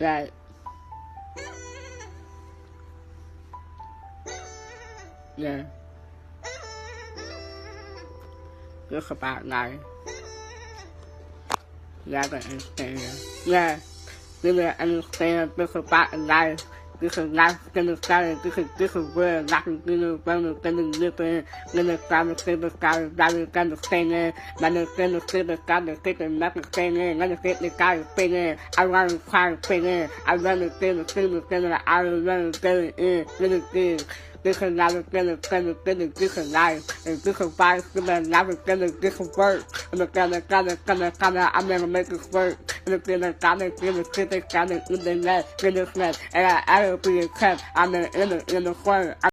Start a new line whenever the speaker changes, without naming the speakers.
that yeah, just about life. Yeah, I can understand. Yeah, really understand this about life. This is life gonna start. This is where life is gonna live in. Gonna start to see the sky. Gonna stay there. Gonna see the sky. Gonna see the nothing staying in. Gonna see the sky staying in. I want to try to stay in. I want to see the things that I want to get in. Really good. This is life is gonna this is life. And this is why it's gonna life is gonna this is work. And it's gonna I'm gonna make this work. And it's gonna sit there, gonna in the net, and I will be a cut. I'm in the front.